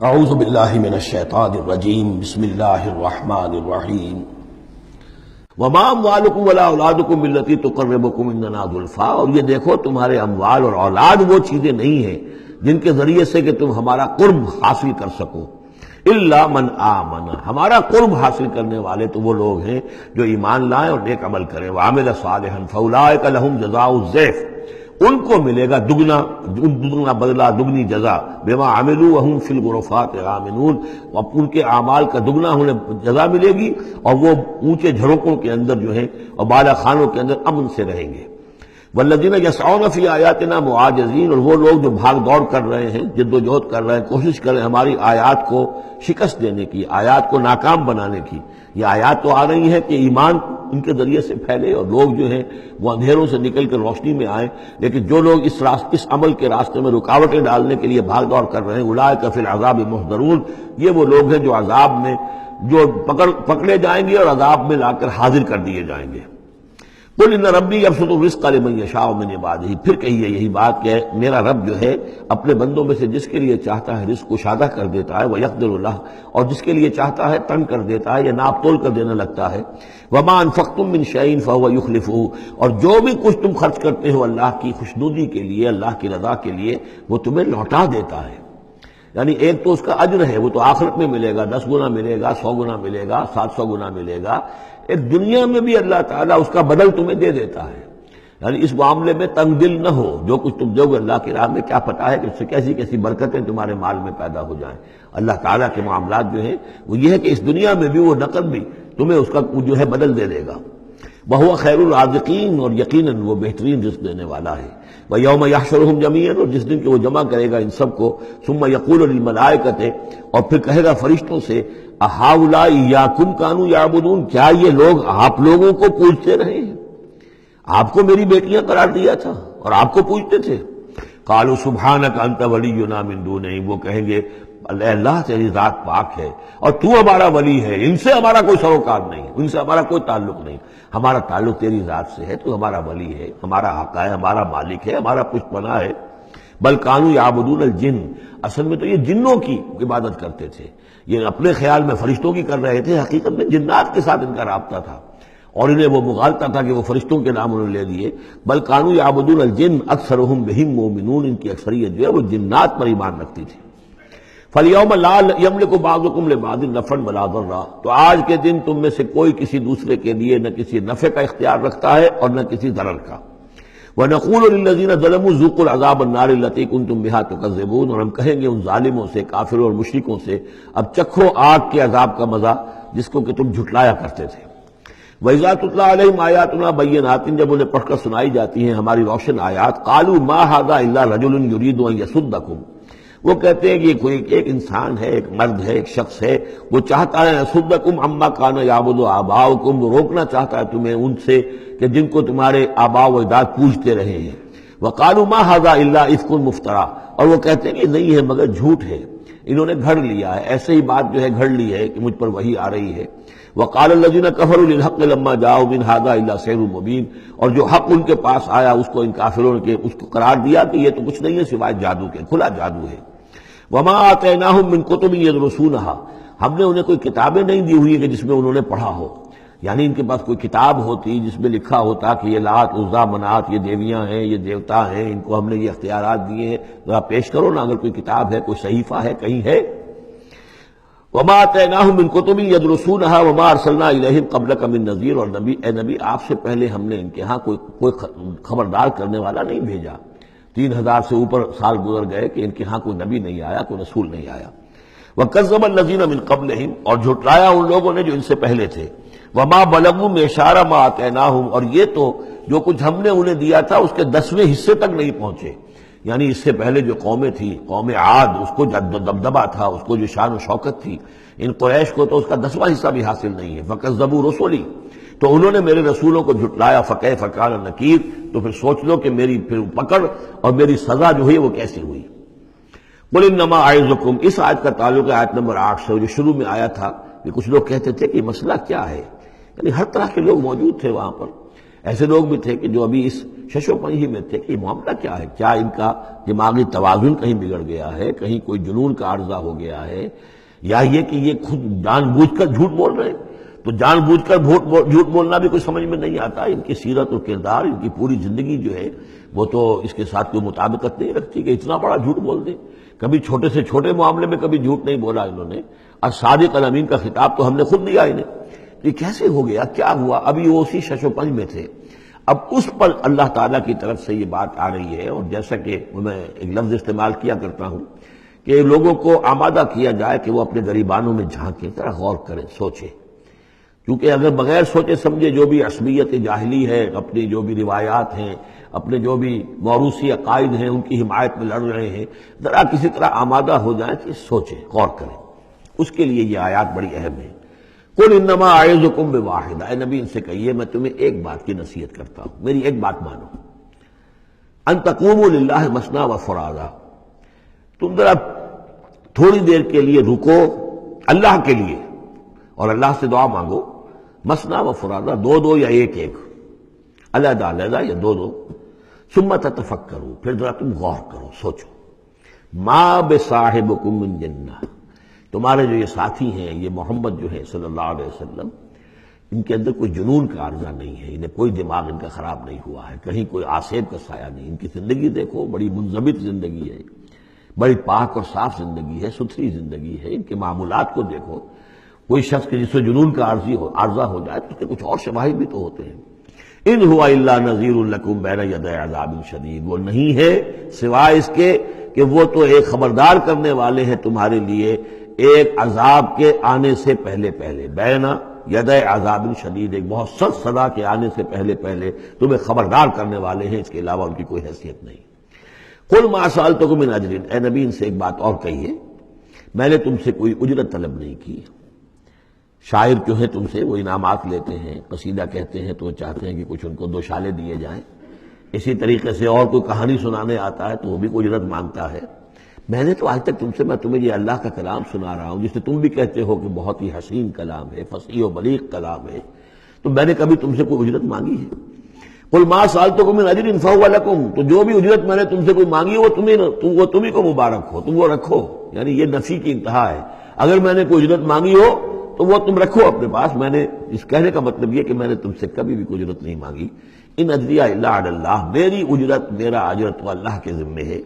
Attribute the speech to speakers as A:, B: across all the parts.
A: اعوذ باللہ من الشیطان الرجیم بسم اللہ الرحمن الرحیم وما اموالکم ولا اولادکم بالتی تقربکم عندنا زلفیٰ، اور یہ دیکھو تمہارے اموال اور اولاد وہ چیزیں نہیں ہیں جن کے ذریعے سے کہ تم ہمارا قرب حاصل کر سکو، الا من آمن، ہمارا قرب حاصل کرنے والے تو وہ لوگ ہیں جو ایمان لائیں اور نیک عمل کریں، وعمل صالحا فاولئک لہم جزاء الضعف، ان کو ملے گا دگنا بدلہ، دگنی جزا، بما عملوا وهم فی الغرفات آمنون، ان کے اعمال کا دگنا انہیں جزا ملے گی اور وہ اونچے جھروکوں کے اندر جو ہے اور بالا خانوں کے اندر امن سے رہیں گے۔ والذین یسعون فی آیاتنا معاجزین، اور وہ لوگ جو بھاگ دوڑ کر رہے ہیں، جد و جہد کر رہے ہیں، کوشش کر رہے ہیں ہماری آیات کو شکست دینے کی، آیات کو ناکام بنانے کی۔ یہ آیات تو آ رہی ہیں کہ ایمان ان کے ذریعے سے پھیلے اور لوگ جو ہیں وہ اندھیروں سے نکل کر روشنی میں آئیں، لیکن جو لوگ اس عمل کے راستے میں رکاوٹیں ڈالنے کے لیے بھاگ دوڑ کر رہے ہیں، اولئک فی العذاب محضرون، یہ وہ لوگ ہیں جو عذاب میں جو پکڑے جائیں گے اور عذاب میں لا کر حاضر کر دیے جائیں گے۔ قل ان ربی یبسط الرزق لمن یشاء من عبادہ، پھر کہیے یہی بات کہ میرا رب جو ہے اپنے بندوں میں سے جس کے لیے چاہتا ہے رزق کشادہ کر دیتا ہے، ویقدر لہ، اور جس کے لیے چاہتا ہے تنگ کر دیتا ہے یا ناپ تول کر دینے لگتا ہے۔ وما انفقتم من شیء فهو یخلفہ، اور جو بھی کچھ تم خرچ کرتے ہو اللہ کی خوشنودی کے لیے، اللہ کی رضا کے لیے، وہ تمہیں لوٹا دیتا ہے۔ یعنی ایک تو اس کا اجر ہے، وہ تو آخرت میں ملے گا، 10 گنا ملے گا، 100 گنا ملے گا، 700 گنا ملے گا، ایک دنیا میں بھی اللہ تعالیٰ اس کا بدل تمہیں دے دیتا ہے۔ یعنی اس معاملے میں تنگ دل نہ ہو، جو کچھ تم دو گے اللہ کی راہ میں کیا پتہ ہے کہ اس سے کیسی کیسی برکتیں تمہارے مال میں پیدا ہو جائیں۔ اللہ تعالیٰ کے معاملات جو ہیں وہ یہ ہے کہ اس دنیا میں بھی وہ نقد بھی تمہیں اس کا جو ہے بدل دے دے گا۔ وَهُوَ خَيْرُ الرَّازِقِينَ، اور یقیناً وہ بہترین رزق دینے والا ہے۔ وَيَوْمَ يَحْشُرُهُمْ جَمِيعًا، اور جس دن کہ وہ جمع کرے گا ان سب کو، ثُمَّ يَقُولُ لِلْمَلَائِكَةِ، اور پھر کہے گا فرشتوں سے، أَهَٰؤُلَاءِ إِيَّاكُمْ كَانُوا يَعْبُدُونَ، کیا یہ لوگ آپ لوگوں کو پوجتے رہے ہیں؟ آپ کو میری بیٹیاں قرار دیا تھا اور آپ کو پوجتے تھے۔ قَالُوا سُبْحَانَكَ أَنْتَ وَلِيُّنَا مِن دُونِهِمْ، وہ کہیں گے اللہ تیری ذات پاک ہے اور تو ہمارا ولی ہے، ان سے ہمارا کوئی سروکار نہیں، ان سے ہمارا کوئی تعلق نہیں، ہمارا تعلق تیری ذات سے ہے، تو ہمارا ولی ہے، ہمارا آقا ہے، ہمارا مالک ہے، ہمارا پشت پناہ ہے۔ بل کانوا یعبدون الجن، اصل میں تو یہ جنوں کی عبادت کرتے تھے، یہ اپنے خیال میں فرشتوں کی کر رہے تھے، حقیقت میں جنات کے ساتھ ان کا رابطہ تھا اور انہیں وہ مغالطہ تھا کہ وہ فرشتوں کے نام انہوں نے لے لیے۔ بل کانوا یعبدون الجن اکثرهم بهم مؤمنون، ان کی اکثریت جو ہے وہ جنات پر ایمان رکھتی تھی۔ فَالْيَوْمَ لَا يَمْلِكُ بَعْضُكُمْ لِبَعْضٍ نَفْعًا وَلَا ضَرًّا، تو آج کے دن تم میں سے کوئی کسی دوسرے کے لیے نہ کسی نفع کا اختیار رکھتا ہے اور نہ کسی ضرر کا۔ وَنَقُولُ لِلَّذِينَ ظَلَمُوا ذُوقُوا الْعَذَابَ النَّارِ الَّتِي كُنتُم بِهَا تُكَذِّبُونَ، اور ہم کہیں گے ان ظالموں سے، کافروں اور مشرکوں سے، اب چکھو آگ کے عذاب کا مزہ جس کو کہ تم جھٹلایا کرتے تھے۔ وَإِذَا تُتْلَىٰ عَلَيْهِمْ آيَاتُنَا بَيِّنَاتٍ، جب انہیں پڑھ کر سنائی جاتی ہیں ہماری روشن آیات، قَالُوا مَا هَٰذَا إِلَّا رَجُلٌ يُرِيدُ أَن يَصُدَّكُمْ، وہ کہتے ہیں کہ یہ کوئی ایک انسان ہے، ایک مرد ہے، ایک شخص ہے، وہ چاہتا ہے يَصُدَّكُمْ عَمَّا كَانَ يَعْبُدُ آبَاؤُكُمْ، وہ روکنا چاہتا ہے تمہیں ان سے کہ جن کو تمہارے آباء و اجداد پوجتے رہے ہیں۔ وَقَالُوا مَا هَٰذَا إِلَّا إِفْكٌ مُفْتَرًى، اور وہ کہتے ہیں کہ نہیں ہے مگر جھوٹ ہے، انہوں نے گھڑ لیا ہے، ایسے ہی بات جو ہے گھڑ لی ہے کہ مجھ پر وحی آ رہی ہے۔ وَقَالَ الَّذِينَ كَفَرُوا لِلْحَقِّ لَمَّا جَاءَهُمْ إِنْ هَٰذَا إِلَّا سِحْرٌ مُّبِينٌ، اور جو حق ان کے پاس آیا اس کو ان کافروں نے اس کو قرار دیا کہ یہ تو کچھ نہیں ہے سوائے جادو کے، کھلا جادو ہے۔ وَمَا آتَيْنَاهُم مِّن كُتُبٍ يَدْرُسُونَهَا، ہم نے انہیں کوئی کتابیں نہیں دی ہوئی کہ جس میں انہوں نے پڑھا ہو، یعنی ان کے پاس کوئی کتاب ہوتی جس میں لکھا ہوتا کہ یہ لات عزا منات یہ دیویاں ہیں، یہ دیوتا ہیں، ان کو ہم نے یہ اختیارات دیے ہیں، ذرا پیش کرو نا، اگر کوئی کتاب ہے، کوئی صحیفہ ہے، کہیں ہے۔ وَمَا آتَيْنَاهُم مِّن كُتُبٍ يَدْرُسُونَهَا وَمَا أَرْسَلْنَا إِلَيْهِمْ قَبْلَكَ مِن نَذِيرٍ، اور نبی اے نبی آپ سے پہلے ہم نے ان کے ہاں کوئی خبردار کرنے والا نہیں بھیجا۔ 3000 سے اوپر سال گزر گئے کہ ان کے ہاں کوئی نبی نہیں آیا، کوئی رسول نہیں آیا۔ وَكَذَّبَ الَّذِينَ مِن قَبْلِهِمْ، اور جھٹلایا ان لوگوں نے جو ان سے پہلے تھے۔ وَمَا بَلَغُوا مِعْشَارَ مَا آتَيْنَاهُمْ، اور یہ تو جو کچھ ہم نے انہیں دیا تھا اس کے 10ویں حصے تک نہیں پہنچے، یعنی اس سے پہلے جو قومیں تھی، قوم عاد، اس کو جو دبدبہ تھا، اس کو جو شان و شوکت تھی، ان قریش کو تو اس کا 10واں حصہ بھی حاصل نہیں ہے۔ فَكَذَّبُوا رُسُلِي، تو انہوں نے میرے رسولوں کو جھٹلایا، فَكَيْفَ كَانَ نَكِيرِ، تو پھر سوچ لو کہ میری پھر پکڑ اور میری سزا جو ہوئی وہ کیسی ہوئی۔ قُلْ إِنَّمَا أَعِظُكُمْ، اس آیت کا تعلق ہے آیت نمبر 8 سے، جو شروع میں آیا تھا کہ کچھ لوگ کہتے تھے کہ مسئلہ کیا ہے، یعنی ہر طرح کے لوگ موجود تھے وہاں پر۔ ایسے لوگ بھی تھے کہ جو ابھی اس شش و پنج ہی میں تھے کہ یہ معاملہ کیا ہے، کیا ان کا دماغی توازن کہیں بگڑ گیا ہے، کہیں کوئی جنون کا عارضہ ہو گیا ہے، یا یہ کہ یہ خود جان بوجھ کر جھوٹ بول رہے ہیں۔ تو جان بوجھ کر جھوٹ بولنا بھی کوئی سمجھ میں نہیں آتا، ان کی سیرت اور کردار، ان کی پوری زندگی جو ہے وہ تو اس کے ساتھ کوئی مطابقت نہیں رکھتی کہ اتنا بڑا جھوٹ بول دیں۔ کبھی چھوٹے سے چھوٹے معاملے میں کبھی جھوٹ نہیں بولا انہوں نے، اور صادق الامین کا خطاب تو ہم نے خود دیا انہیں۔ یہ کیسے ہو گیا، کیا ہوا؟ ابھی وہ اسی شش و پنج میں تھے، اب اس پر اللہ تعالیٰ کی طرف سے یہ بات آ رہی ہے۔ اور جیسا کہ میں ایک لفظ استعمال کیا کرتا ہوں کہ لوگوں کو آمادہ کیا جائے کہ وہ اپنے گریبانوں میں جھانکیں، ذرا غور کریں، سوچیں، کیونکہ اگر بغیر سوچے سمجھے جو بھی عصبیت جاہلی ہے، اپنی جو بھی روایات ہیں، اپنے جو بھی موروثی عقائد ہیں، ان کی حمایت میں لڑ رہے ہیں، ذرا کسی طرح آمادہ ہو جائیں کہ سوچیں، غور کریں۔ اس کے لیے یہ آیات بڑی اہم ہیں۔ قل انما اعظکم بواحدہ، اے نبی ان سے کہیے میں تمہیں ایک بات کی نصیحت کرتا ہوں، میری ایک بات مانو، ان تقوموا للہ مثنی وفرادا، تم ذرا تھوڑی دیر کے لیے رکو اللہ کے لیے اور اللہ سے دعا مانگو، مثنی وفرادا، دو دو یا ایک ایک، علیحدہ علیحدہ یا دو دو، ثم تتفکروا، پھر ذرا تم غور کرو، سوچو، ما بصاحبکم من جنہ، تمہارے جو یہ ساتھی ہیں، یہ محمد جو ہے صلی اللہ علیہ وسلم، ان کے اندر کوئی جنون کا عارضہ نہیں ہے، انہیں کوئی دماغ ان کا خراب نہیں ہوا ہے، کہیں کوئی آسیب کا سایہ نہیں، ان کی زندگی دیکھو، بڑی منضبط زندگی ہے، بڑی پاک اور صاف زندگی ہے، ستھری زندگی ہے، ان کے معمولات کو دیکھو۔ کوئی شخص کے جس سے جنون کا عارضہ ہو جائے تو اس کے کچھ اور شواہد بھی تو ہوتے ہیں۔ ان ہوا الا نذیر لکم بین یدی عذاب شدید، وہ نہیں ہے سوائے اس کے کہ وہ تو ایک خبردار کرنے والے ہیں تمہارے لیے ایک عذاب کے آنے سے پہلے پہلے، بین ید عذاب شدید، ایک بہت سخت سزا کے آنے سے پہلے پہلے تمہیں خبردار کرنے والے ہیں، اس کے علاوہ ان کی کوئی حیثیت نہیں۔ قل ما سألتکم من اجر، اے نبی ان سے ایک بات اور کہیے، میں نے تم سے کوئی اجرت طلب نہیں کی۔ شاعر جو ہے تم سے وہ انعامات لیتے ہیں، قصیدہ کہتے ہیں تو وہ چاہتے ہیں کہ کچھ ان کو دو شالے دیے جائیں، اسی طریقے سے اور کوئی کہانی سنانے آتا ہے تو وہ بھی کوئی اجرت مانگتا ہے۔ میں نے تو آج تک میں تمہیں یہ اللہ کا کلام سنا رہا ہوں، جسے تم بھی کہتے ہو کہ بہت ہی حسین کلام ہے، فصیح و بلیغ کلام ہے، تو میں نے کبھی تم سے کوئی اجرت مانگی ہے؟ قل ما سألتکم من اجر فہو لکم، تو جو بھی اجرت میں نے تم سے کوئی مانگی وہ تمہیں کو مبارک ہو، تم وہ رکھو، یعنی یہ نفی کی انتہا ہے۔ اگر میں نے کوئی اجرت مانگی ہو تو وہ تم رکھو اپنے پاس، میں نے اس کہنے کا مطلب یہ کہ میں نے تم سے کبھی بھی کوئی اجرت نہیں مانگی۔ ان اجریہ الا علی اللہ، میری اجرت، میرا اجر تو اللہ کے ذمے ہے۔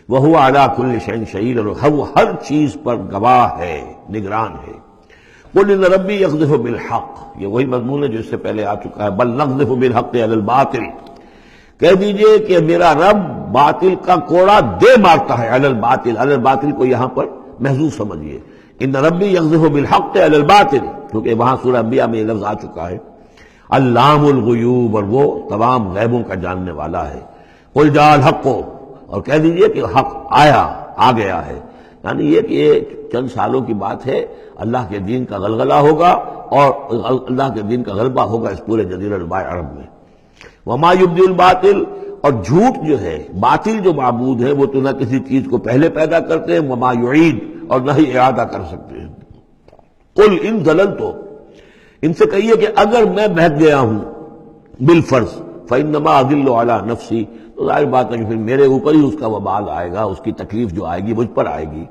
A: وَهُوَ عَلَىٰ كُلِّ شَيْءٍ شَهِيدٌ، اور وہ ہر چیز پر گواہ ہے، نگران ہے۔ قُلْ إِنَّ رَبِّي يَقْذِفُ بِالْحَقِّ، یہ وہی مضمون ہے جو اس سے پہلے آ چکا ہے، بل نقذف بالحق علی الباطل، کہہ دیجئے کہ میرا رب باطل کا کوڑا دے مارتا ہے، علی الباطل، علی الباطل کو یہاں پر محذوف سمجھیے، ان ربی یقذف بالحق علی الباطل، کیونکہ وہاں سورہ انبیاء میں یہ لفظ آ چکا ہے، علام الغیوب، اور وہ تمام غیبوں کا جاننے والا ہے۔ قل جاء الحق، اور کہہ دیجئے کہ حق آ گیا ہے، یعنی یہ کہ یہ چند سالوں کی بات ہے، اللہ کے دین کا غلغلہ ہوگا اور اللہ کے دین کا غلبہ ہوگا اس پورے جزیرہ نما عرب میں۔ وما یبدی الباطل، اور جھوٹ جو ہے، باطل جو معبود ہے وہ تو نہ کسی چیز کو پہلے پیدا کرتے ہیں، وما یعید، اور نہ ہی اعادہ کر سکتے ہیں۔ قل ان ضللت، ان سے کہیے کہ اگر میں بہک گیا ہوں بالفرض، فانما اضل علی نفسی، تو ظاہر بات ہے کہ پھر میرے اوپر ہی اس کا وبال آئے گا، اس کی تکلیف جو آئے گی مجھ پر آئے گی۔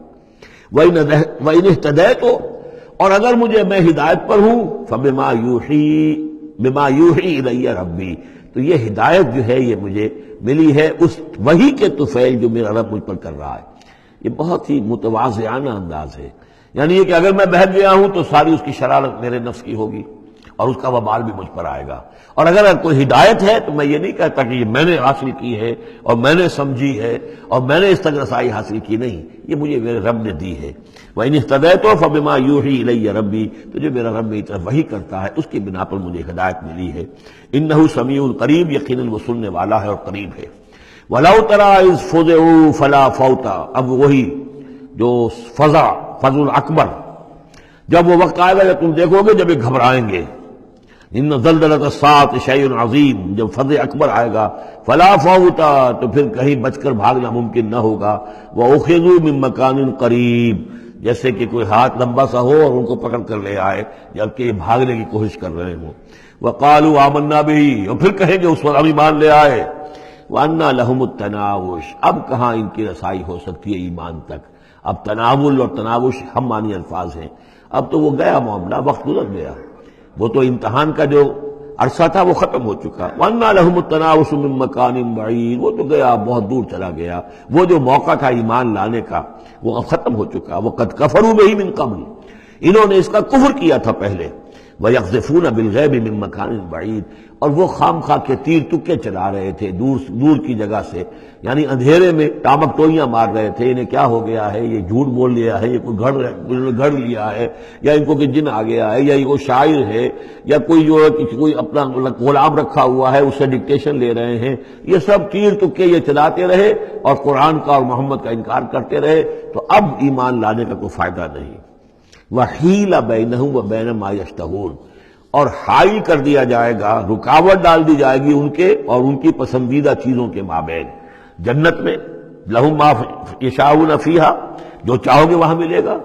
A: وَإِنِ اهْتَدَيْتُ، اور اگر میں ہدایت پر ہوں، فَبِمَا يُوحِي إِلَيَّ رَبِّي، تو یہ ہدایت جو ہے یہ مجھے ملی ہے اس وحی کے طفیل جو میرا رب مجھ پر کر رہا ہے۔ یہ بہت ہی متواضعانہ انداز ہے، یعنی یہ کہ اگر میں بہک گیا ہوں تو ساری اس کی شرارت میرے نفس کی ہوگی اور اس کا وبال بھی مجھ پر آئے گا، اور اگر کوئی ہدایت ہے تو میں یہ نہیں کہتا کہ یہ میں نے حاصل کی ہے اور میں نے سمجھی ہے اور میں نے اس تک رسائی حاصل کی، نہیں، یہ مجھے میرے رب نے دی ہے۔ وَإِنِ اهْتَدَيْتُ فَبِمَا يُوحِي إِلَيَّ رَبِّي، تو جو میرا رب میری طرف وحی کرتا ہے اس کی بنا پر مجھے ہدایت ملی ہے۔ إِنَّهُ سَمِيعٌ قریب، یقیناً وہ سننے والا ہے اور قریب ہے۔ وَلَوْ تَرَىٰ إِذْ فُزِعُوا فَلَا فَوْتَ، اب وہی جو فضع اکبر، جب وہ وقت آئے گا جب تم دیکھو گے جب یہ گھبرائیں گے، ان زلزلۃ الساعۃ شیء عظیم، جب فضع اکبر آئے گا، فلا فوت، تو پھر کہیں بچ کر بھاگنا ممکن نہ ہوگا، وَأُخِذُوا مِن مَّكَانٍ قریب، جیسے کہ کوئی ہاتھ لمبا سا ہو اور ان کو پکڑ کر لے آئے جبکہ یہ بھاگنے کی کوشش کر رہے ہوں. وقالوا آمنا به، اور پھر کہیں گے اس وقت ہم ایمان لے آئے. وَأَنَّى لَهُمُ التَّنَاوُشُ، اب کہاں ان کی رسائی ہو سکتی ہے ایمان تک. اب تناول اور تناوش ہم معنی الفاظ ہیں. اب تو وہ گیا معاملہ، وقت گزر گیا، وہ تو امتحان کا جو عرصہ تھا وہ ختم ہو چکا. وَأَنَّى لَهُمُ التَّنَاوُشُ مِن مَّكَانٍ بَعِيدٍ، وہ تو گیا، بہت دور چلا گیا. وہ جو موقع تھا ایمان لانے کا وہ اب ختم ہو چکا. وَقَدْ كَفَرُوا بِهِ مِن قَبْلُ، انہوں نے اس کا کفر کیا تھا پہلے. وَيَقْذِفُونَ بِالْغَيْبِ مِن مَّكَانٍ بَعِيدٍ، اور وہ خام خواہ کے تیر تکے چلا رہے تھے دور کی جگہ سے، یعنی اندھیرے میں ٹامک ٹوئیاں مار رہے تھے. انہیں کیا ہو گیا ہے، یہ جھوٹ بول لیا ہے، یہ کوئی گھڑ لیا ہے، یا ان کو کہ جن آ گیا ہے، یا یہ کوئی شاعر ہے، یا کوئی جو ہے کوئی اپنا غلام رکھا ہوا ہے اس سے ڈکٹیشن لے رہے ہیں. یہ سب تیر تکے یہ چلاتے رہے اور قرآن کا اور محمد کا انکار کرتے رہے. تو اب ایمان لانے کا کوئی فائدہ نہیں. وَحِيلَ بَيْنَهُمْ وَبَيْنَ مَا يَشْتَهُونَ، اور حائل کر دیا جائے گا، رکاوٹ ڈال دی جائے گی ان کے اور ان کی پسندیدہ چیزوں کے مابین. جنت میں لَهُم مَا يَشَاءُونَ فِيهَا، جو چاہو گے وہاں ملے گا.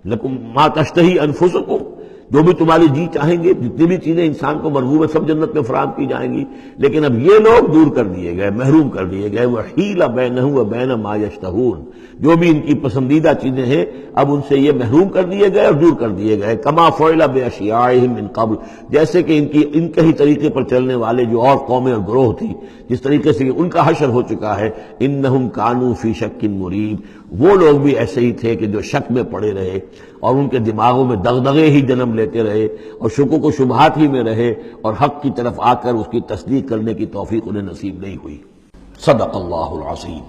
A: لَكُمْ مَا تَشْتَهِي أَنفُسُكُمْ، جو بھی تمہاری جی چاہیں گے، جتنی بھی چیزیں انسان کو مرغوب ہے سب جنت میں فراہم کی جائیں گی. لیکن اب یہ لوگ دور کر دیے گئے، محروم کر دیے گئے. وَحِيلَ بَيْنَهُمْ وَبَيْنَ مَا يَشْتَهُونَ، جو بھی ان کی پسندیدہ چیزیں ہیں اب ان سے یہ محروم کر دیے گئے اور دور کر دیے گئے. كَمَا فُعِلَ بِأَشْيَاعِهِم مِّن قَبْلُ، جیسے کہ ان کے ہی طریقے پر چلنے والے جو اور قومیں اور گروہ تھی، جس طریقے سے ان کا حشر ہو چکا ہے. إِنَّهُمْ كَانُوا فِي شَكٍّ مُّرِيبٍ، وہ لوگ بھی ایسے ہی تھے کہ جو شک میں پڑے رہے اور ان کے دماغوں میں دغدغے ہی جنم لیتے رہے اور شکوک و شبہات ہی میں رہے، اور حق کی طرف آ کر اس کی تصدیق کرنے کی توفیق انہیں نصیب نہیں ہوئی. صدق اللہ العظیم.